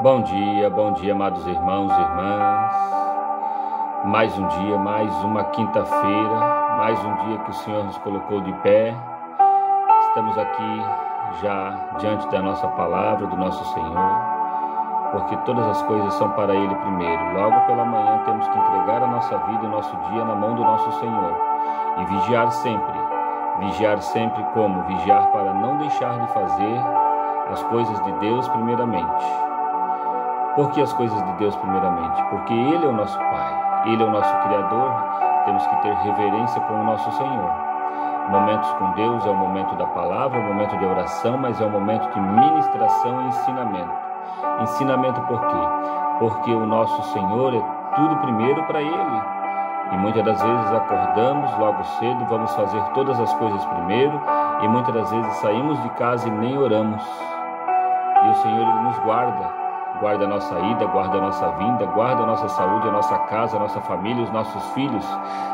Bom dia, amados irmãos e irmãs. Mais um dia, mais uma quinta-feira, mais um dia que o Senhor nos colocou de pé. Estamos aqui já diante da nossa palavra, do nosso Senhor, porque todas as coisas são para Ele primeiro. Logo pela manhã temos que entregar a nossa vida, o nosso dia na mão do nosso Senhor e vigiar sempre. Vigiar sempre como? Vigiar para não deixar de fazer as coisas de Deus primeiramente. Por que as coisas de Deus primeiramente? Porque Ele é o nosso Pai, Ele é o nosso Criador, temos que ter reverência com o nosso Senhor. Momentos com Deus é o momento da palavra, é o momento de oração, mas é o momento de ministração e ensinamento. Ensinamento por quê? Porque o nosso Senhor é tudo primeiro para Ele. E muitas das vezes acordamos logo cedo, vamos fazer todas as coisas primeiro, e muitas das vezes saímos de casa e nem oramos. E o Senhor, Ele nos guarda. Guarda a nossa ida, guarda a nossa vinda, guarda a nossa saúde, a nossa casa, a nossa família, os nossos filhos.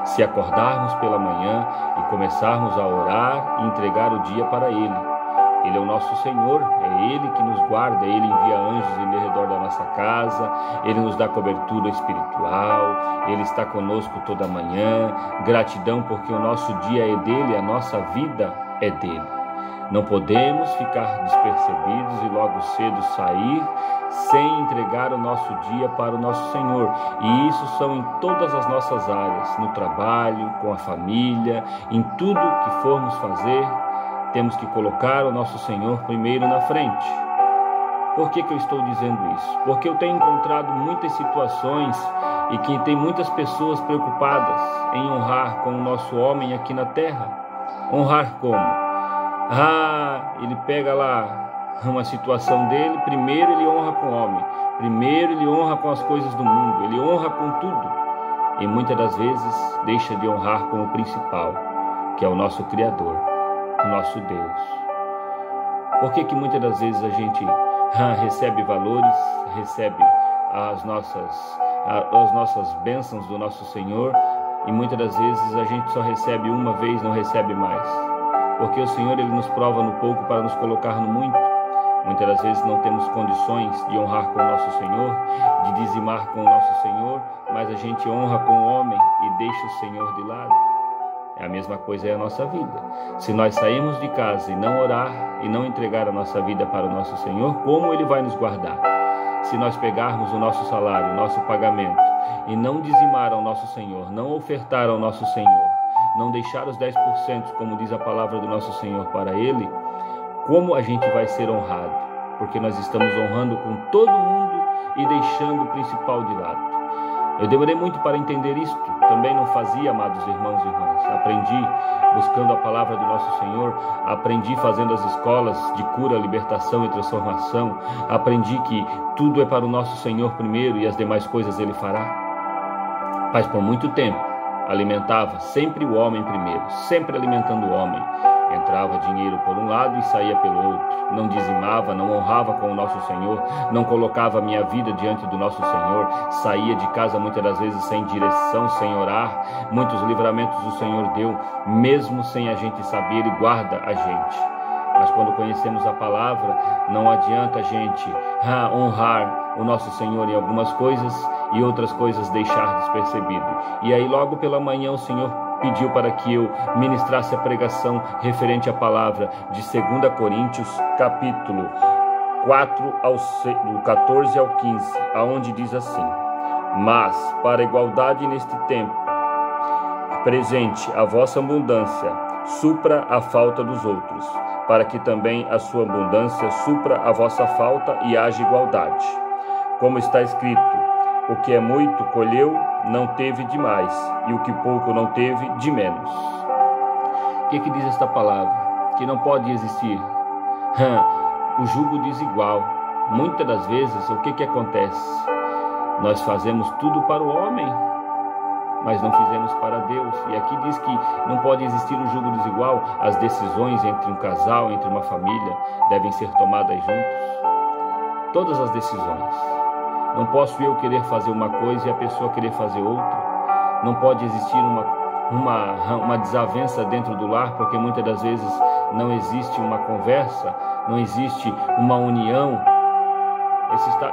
Se acordarmos pela manhã e começarmos a orar e entregar o dia para Ele. Ele é o nosso Senhor, é Ele que nos guarda, Ele envia anjos em redor da nossa casa, Ele nos dá cobertura espiritual, Ele está conosco toda manhã. Gratidão porque o nosso dia é dEle, a nossa vida é dEle. Não podemos ficar despercebidos e logo cedo sair sem entregar o nosso dia para o nosso Senhor. E isso são em todas as nossas áreas, no trabalho, com a família, em tudo que formos fazer, temos que colocar o nosso Senhor primeiro na frente. Por que eu estou dizendo isso? Porque eu tenho encontrado muitas situações e que tem muitas pessoas preocupadas em honrar com o nosso homem aqui na terra. Honrar como? Ele pega lá uma situação dele, primeiro ele honra com o homem, primeiro ele honra com as coisas do mundo, ele honra com tudo. E muitas das vezes deixa de honrar com o principal, que é o nosso Criador, o nosso Deus. Por que muitas das vezes a gente recebe valores, recebe as nossas bênçãos do nosso Senhor, e muitas das vezes a gente só recebe uma vez, não recebe mais? Porque o Senhor, Ele nos prova no pouco para nos colocar no muito. Muitas das vezes não temos condições de honrar com o nosso Senhor, de dizimar com o nosso Senhor, mas a gente honra com o homem e deixa o Senhor de lado. É a mesma coisa, é a nossa vida. Se nós sairmos de casa e não orar e não entregar a nossa vida para o nosso Senhor, como Ele vai nos guardar? Se nós pegarmos o nosso salário, o nosso pagamento e não dizimar ao nosso Senhor, não ofertar ao nosso Senhor, não deixar os 10%, como diz a palavra do nosso Senhor para Ele, como a gente vai ser honrado? Porque nós estamos honrando com todo mundo e deixando o principal de lado. Eu demorei muito para entender isto, também não fazia, amados irmãos e irmãs. Aprendi buscando a palavra do nosso Senhor, aprendi fazendo as escolas de cura, libertação e transformação, aprendi que tudo é para o nosso Senhor primeiro e as demais coisas Ele fará. Mas por muito tempo, alimentava sempre o homem primeiro, sempre alimentando o homem. Entrava dinheiro por um lado e saía pelo outro. Não dizimava, não honrava com o nosso Senhor, não colocava a minha vida diante do nosso Senhor. Saía de casa muitas das vezes sem direção, sem orar. Muitos livramentos o Senhor deu, mesmo sem a gente saber, Ele guarda a gente. Mas quando conhecemos a palavra, não adianta a gente honrar o nosso Senhor em algumas coisas e outras coisas deixar despercebido. E aí logo pela manhã o Senhor pediu para que eu ministrasse a pregação referente à palavra de 2 Coríntios, capítulo 4, do 14 ao 15, aonde diz assim: Mas, para a igualdade neste tempo presente, a vossa abundância supra a falta dos outros, para que também a sua abundância supra a vossa falta e haja igualdade. Como está escrito, o que é muito colheu, não teve de mais, e o que pouco não teve, de menos. O que diz esta palavra? Que não pode existir o jugo desigual. Muitas das vezes, o que acontece? Nós fazemos tudo para o homem, mas não fizemos para Deus. E aqui diz que não pode existir um jugo desigual. As decisões entre um casal, entre uma família, devem ser tomadas juntos. Todas as decisões. Não posso eu querer fazer uma coisa e a pessoa querer fazer outra. Não pode existir uma desavença dentro do lar, porque muitas das vezes não existe uma conversa, não existe uma união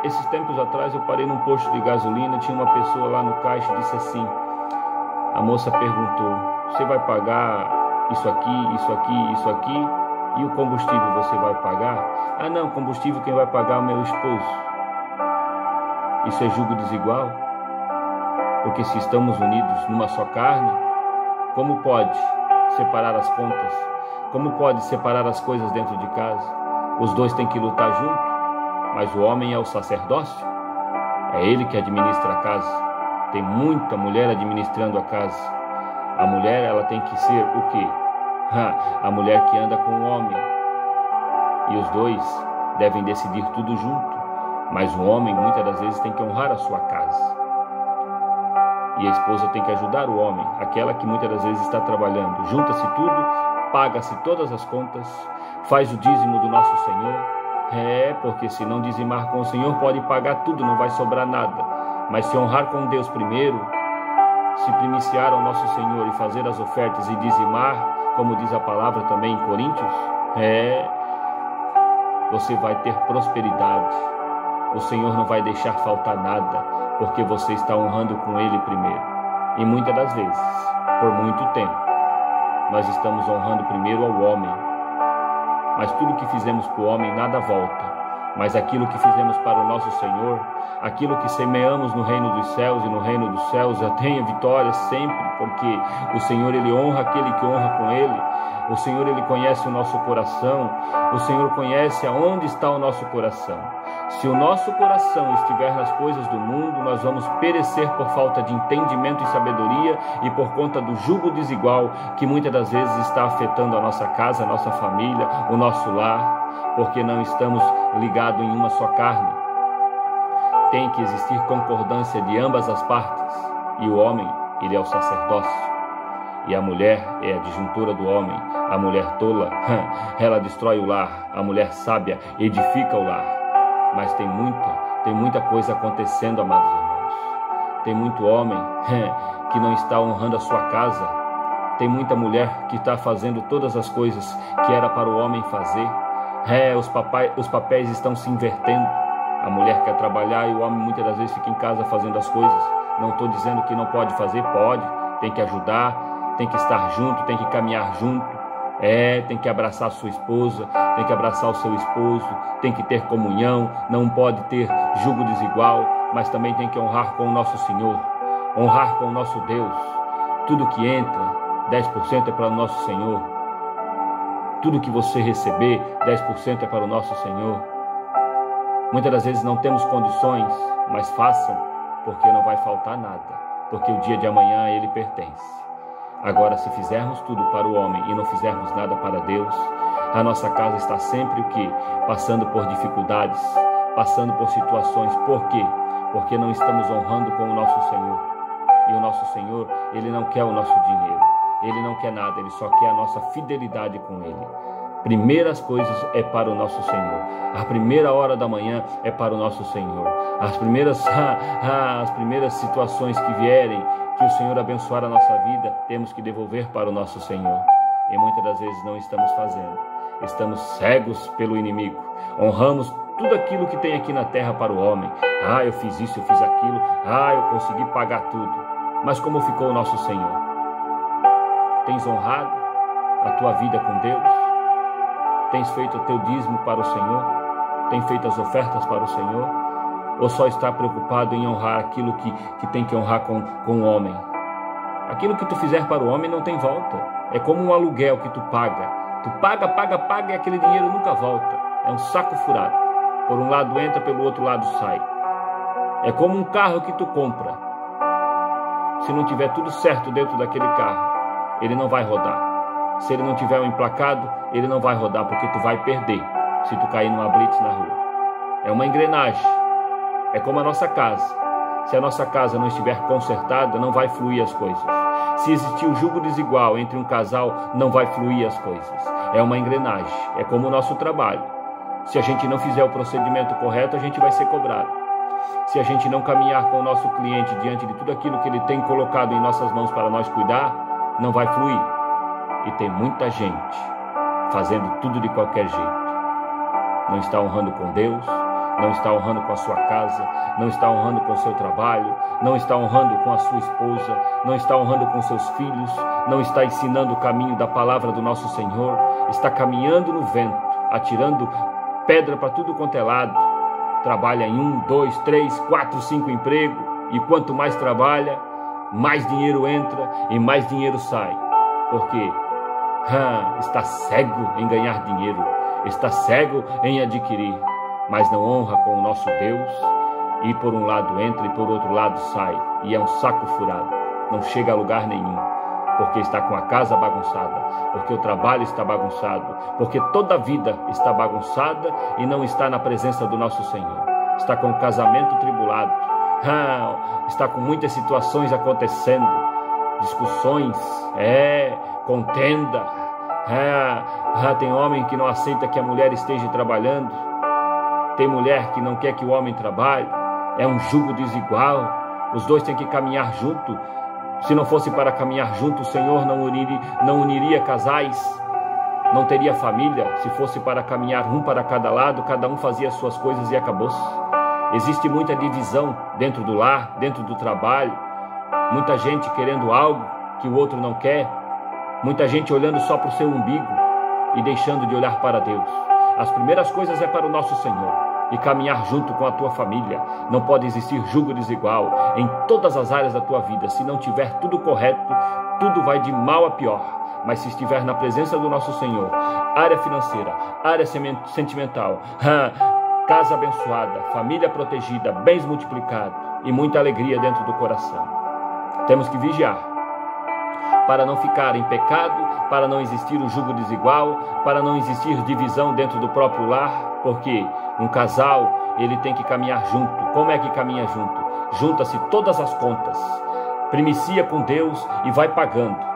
Esses tempos atrás eu parei num posto de gasolina, tinha uma pessoa lá no caixa e disse assim, a moça perguntou, você vai pagar isso aqui, isso aqui, isso aqui, e o combustível você vai pagar? Ah não, combustível quem vai pagar é o meu esposo. Isso é julgo desigual? Porque se estamos unidos numa só carne, como pode separar as contas? Como pode separar as coisas dentro de casa? Os dois têm que lutar junto, mas o homem é o sacerdócio. É ele que administra a casa. Tem muita mulher administrando a casa. A mulher, ela tem que ser o quê? A mulher que anda com o homem. E os dois devem decidir tudo junto. Mas o homem, muitas das vezes, tem que honrar a sua casa. E a esposa tem que ajudar o homem, aquela que muitas das vezes está trabalhando. Junta-se tudo, paga-se todas as contas, faz o dízimo do nosso Senhor. Porque se não dizimar com o Senhor, pode pagar tudo, não vai sobrar nada. Mas se honrar com Deus primeiro, se primiciar ao nosso Senhor e fazer as ofertas e dizimar, como diz a palavra também em Coríntios, você vai ter prosperidade. O Senhor não vai deixar faltar nada, porque você está honrando com Ele primeiro. E muitas das vezes, por muito tempo, nós estamos honrando primeiro ao homem. Mas tudo que fizemos para o homem, nada volta. Mas aquilo que fizemos para o nosso Senhor, aquilo que semeamos no reino dos céus e no reino dos céus, já tenha vitória sempre, porque o Senhor, Ele honra aquele que honra com Ele. O Senhor, Ele conhece o nosso coração. O Senhor conhece aonde está o nosso coração. Se o nosso coração estiver nas coisas do mundo, nós vamos perecer por falta de entendimento e sabedoria e por conta do jugo desigual que muitas das vezes está afetando a nossa casa, a nossa família, o nosso lar, porque não estamos ligados em uma só carne. Tem que existir concordância de ambas as partes. E o homem, ele é o sacerdócio. E a mulher é a disjuntura do homem. A mulher tola, ela destrói o lar. A mulher sábia edifica o lar. Mas tem muita coisa acontecendo, amados irmãos. Tem muito homem que não está honrando a sua casa. Tem muita mulher que está fazendo todas as coisas que era para o homem fazer. Os papéis estão se invertendo. A mulher quer trabalhar e o homem muitas das vezes fica em casa fazendo as coisas. Não estou dizendo que não pode fazer, pode. Tem que ajudar, tem que estar junto, tem que caminhar junto. Tem que abraçar a sua esposa, tem que abraçar o seu esposo, tem que ter comunhão, não pode ter jugo desigual, mas também tem que honrar com o nosso Senhor, honrar com o nosso Deus. Tudo que entra, 10% é para o nosso Senhor. Tudo que você receber, 10% é para o nosso Senhor. Muitas das vezes não temos condições, mas façam, porque não vai faltar nada, porque o dia de amanhã a Ele pertence. Agora, se fizermos tudo para o homem e não fizermos nada para Deus, a nossa casa está sempre o quê? Passando por dificuldades, passando por situações. Por quê? Porque não estamos honrando com o nosso Senhor. E o nosso Senhor, Ele não quer o nosso dinheiro. Ele não quer nada, Ele só quer a nossa fidelidade com Ele. Primeiras coisas é para o nosso Senhor. A primeira hora da manhã é para o nosso Senhor. As primeiras situações que vierem, que o Senhor abençoar a nossa vida, temos que devolver para o nosso Senhor. E muitas das vezes não estamos fazendo. Estamos cegos pelo inimigo. Honramos tudo aquilo que tem aqui na terra para o homem. Eu fiz isso, eu fiz aquilo. Eu consegui pagar tudo. Mas como ficou o nosso Senhor? Tens honrado a tua vida com Deus? Tens feito o teu dízimo para o Senhor? Tens feito as ofertas para o Senhor? Ou só está preocupado em honrar aquilo que tem que honrar com o homem? Aquilo que tu fizer para o homem não tem volta. É como um aluguel que tu paga. Tu paga e aquele dinheiro nunca volta. É um saco furado. Por um lado entra, pelo outro lado sai. É como um carro que tu compra. Se não tiver tudo certo dentro daquele carro, ele não vai rodar. Se ele não tiver um emplacado, ele não vai rodar, porque tu vai perder se tu cair numa blitz na rua. É uma engrenagem. É como a nossa casa. Se a nossa casa não estiver consertada, não vai fluir as coisas. Se existir um jugo desigual entre um casal, não vai fluir as coisas. É uma engrenagem. É como o nosso trabalho. Se a gente não fizer o procedimento correto, a gente vai ser cobrado. Se a gente não caminhar com o nosso cliente diante de tudo aquilo que ele tem colocado em nossas mãos para nós cuidar, não vai fluir. E tem muita gente fazendo tudo de qualquer jeito. Não está honrando com Deus, não está honrando com a sua casa, não está honrando com o seu trabalho, não está honrando com a sua esposa, não está honrando com seus filhos, não está ensinando o caminho da palavra do nosso Senhor, está caminhando no vento, atirando pedra para tudo quanto é lado, trabalha em 1, 2, 3, 4, 5 empregos, e quanto mais trabalha, mais dinheiro entra e mais dinheiro sai. Por quê? Está cego em ganhar dinheiro, está cego em adquirir, mas não honra com o nosso Deus, e por um lado entra e por outro lado sai, e é um saco furado, não chega a lugar nenhum, porque está com a casa bagunçada, porque o trabalho está bagunçado, porque toda a vida está bagunçada e não está na presença do nosso Senhor, está com o casamento tribulado, está com muitas situações acontecendo, discussões, contenda, tem homem que não aceita que a mulher esteja trabalhando, tem mulher que não quer que o homem trabalhe, é um jugo desigual, os dois têm que caminhar junto. Se não fosse para caminhar junto, o Senhor não uniria casais, não teria família. Se fosse para caminhar um para cada lado, cada um fazia as suas coisas e acabou-se. Existe muita divisão dentro do lar, dentro do trabalho, muita gente querendo algo que o outro não quer, muita gente olhando só para o seu umbigo e deixando de olhar para Deus. As primeiras coisas é para o nosso Senhor e caminhar junto com a tua família. Não pode existir jugo desigual em todas as áreas da tua vida. Se não tiver tudo correto, tudo vai de mal a pior. Mas se estiver na presença do nosso Senhor, área financeira, área sentimental, casa abençoada, família protegida, bens multiplicados e muita alegria dentro do coração. Temos que vigiar para não ficar em pecado, para não existir o jugo desigual, para não existir divisão dentro do próprio lar, porque um casal, ele tem que caminhar junto. Como é que caminha junto? Junta-se todas as contas, primicia com Deus e vai pagando.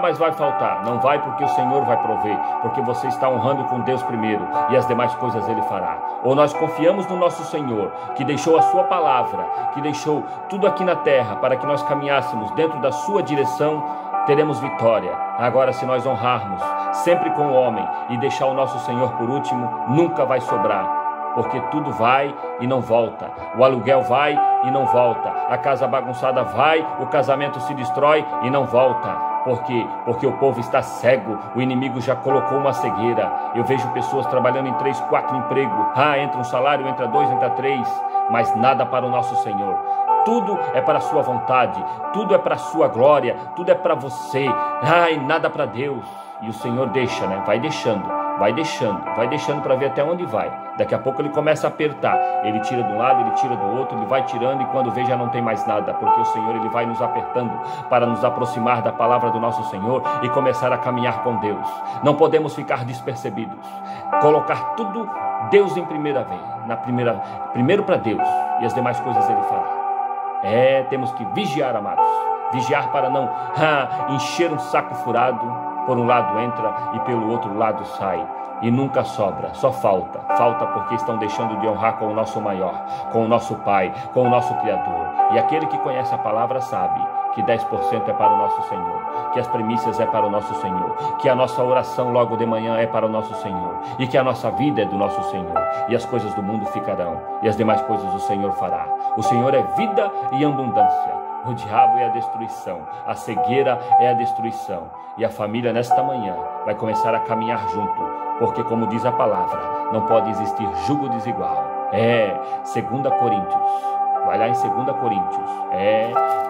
Mas vai faltar. Não vai, porque o Senhor vai prover, porque você está honrando com Deus primeiro e as demais coisas Ele fará. Ou nós confiamos no nosso Senhor, que deixou a sua palavra, que deixou tudo aqui na terra para que nós caminhássemos dentro da sua direção, teremos vitória. Agora, se nós honrarmos sempre com o homem e deixar o nosso Senhor por último, nunca vai sobrar. Porque tudo vai e não volta, o aluguel vai e não volta, a casa bagunçada vai, o casamento se destrói e não volta. Por quê? Porque o povo está cego, o inimigo já colocou uma cegueira. Eu vejo pessoas trabalhando em 3, 4 empregos, entra um salário, entra 2, entra 3, mas nada para o nosso Senhor. Tudo é para a sua vontade, tudo é para a sua glória, tudo é para você, e nada para Deus. E o Senhor deixa, vai deixando para ver até onde vai. Daqui a pouco ele começa a apertar, ele tira de um lado, ele tira do outro, ele vai tirando, e quando vê já não tem mais nada, porque o Senhor ele vai nos apertando para nos aproximar da palavra do nosso Senhor e começar a caminhar com Deus. Não podemos ficar despercebidos, colocar tudo Deus em primeira vez, primeiro para Deus, e as demais coisas Ele fará. Temos que vigiar, amados, vigiar para não encher um saco furado. Por um lado entra e pelo outro lado sai, e nunca sobra, só falta porque estão deixando de honrar com o nosso maior, com o nosso Pai, com o nosso Criador. E aquele que conhece a palavra sabe que 10% é para o nosso Senhor, que as primícias é para o nosso Senhor, que a nossa oração logo de manhã é para o nosso Senhor, e que a nossa vida é do nosso Senhor, e as coisas do mundo ficarão, e as demais coisas o Senhor fará. O Senhor é vida e abundância. O diabo é a destruição, a cegueira é a destruição, e a família nesta manhã vai começar a caminhar junto, porque como diz a palavra, não pode existir jugo desigual. 2 Coríntios, vai lá em 2 Coríntios,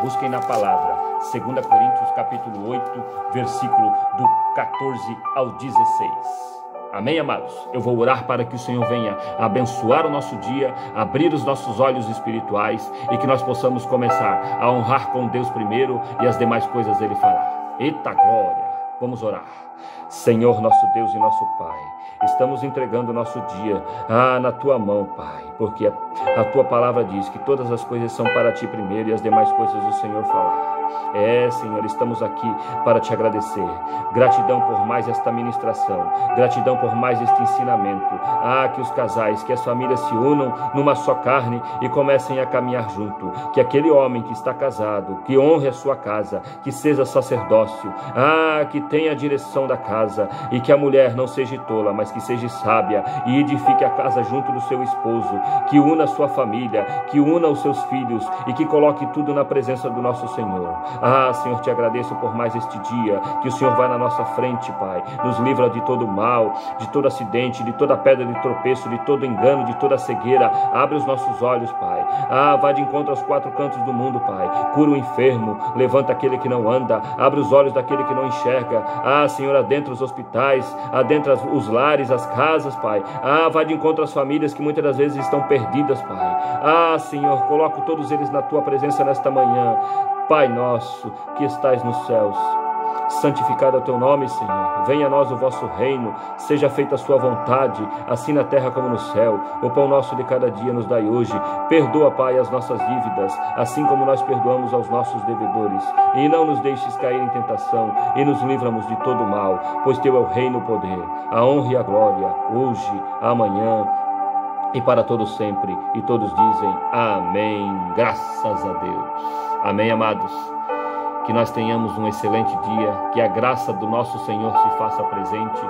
busquem na palavra, 2 Coríntios capítulo 8, versículo do 14 ao 16. Amém, amados? Eu vou orar para que o Senhor venha abençoar o nosso dia, abrir os nossos olhos espirituais e que nós possamos começar a honrar com Deus primeiro e as demais coisas Ele fará. Eita glória! Vamos orar. Senhor, nosso Deus e nosso Pai, estamos entregando o nosso dia na Tua mão, Pai, porque a Tua palavra diz que todas as coisas são para Ti primeiro e as demais coisas o Senhor fará. Senhor, estamos aqui para te agradecer. Gratidão por mais esta ministração, gratidão por mais este ensinamento. Que os casais, que as famílias se unam numa só carne e comecem a caminhar junto. Que aquele homem que está casado, que honre a sua casa, que seja sacerdócio, que tenha a direção da casa, e que a mulher não seja tola, mas que seja sábia e edifique a casa junto do seu esposo, que una a sua família, que una os seus filhos e que coloque tudo na presença do nosso Senhor. Senhor, te agradeço por mais este dia, que o Senhor vai na nossa frente, Pai, nos livra de todo mal, de todo acidente, de toda pedra de tropeço, de todo engano, de toda cegueira. Abre os nossos olhos, Pai. Vai de encontro aos quatro cantos do mundo, Pai. Cura o enfermo, levanta aquele que não anda, abre os olhos daquele que não enxerga. Senhor, adentra os hospitais, adentra os lares, as casas, Pai. Vai de encontro às famílias que muitas das vezes estão perdidas, Pai. Senhor, coloco todos eles na tua presença nesta manhã. Pai nosso que estais nos céus, santificado é o teu nome, Senhor. Venha a nós o vosso reino, seja feita a sua vontade, assim na terra como no céu. O pão nosso de cada dia nos dai hoje. Perdoa, Pai, as nossas dívidas, assim como nós perdoamos aos nossos devedores. E não nos deixes cair em tentação, e nos livramos de todo mal, pois teu é o reino, o poder, a honra e a glória, hoje, amanhã e para todos sempre. E todos dizem amém. Graças a Deus. Amém, amados. Que nós tenhamos um excelente dia, que a graça do nosso Senhor se faça presente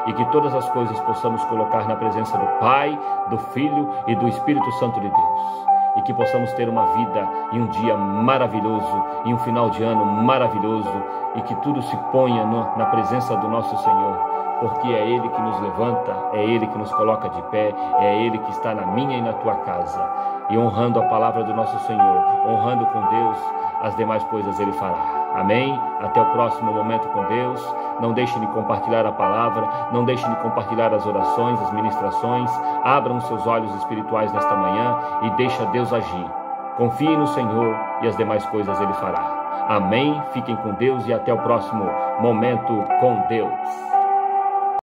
e que todas as coisas possamos colocar na presença do Pai, do Filho e do Espírito Santo de Deus. E que possamos ter uma vida e um dia maravilhoso e um final de ano maravilhoso e que tudo se ponha na presença do nosso Senhor, porque é Ele que nos levanta, é Ele que nos coloca de pé, é Ele que está na minha e na tua casa. E honrando a palavra do nosso Senhor, honrando com Deus, as demais coisas Ele fará. Amém? Até o próximo momento com Deus. Não deixe de compartilhar a palavra, não deixe de compartilhar as orações, as ministrações. Abram os seus olhos espirituais nesta manhã e deixa Deus agir. Confie no Senhor e as demais coisas Ele fará. Amém? Fiquem com Deus e até o próximo momento com Deus.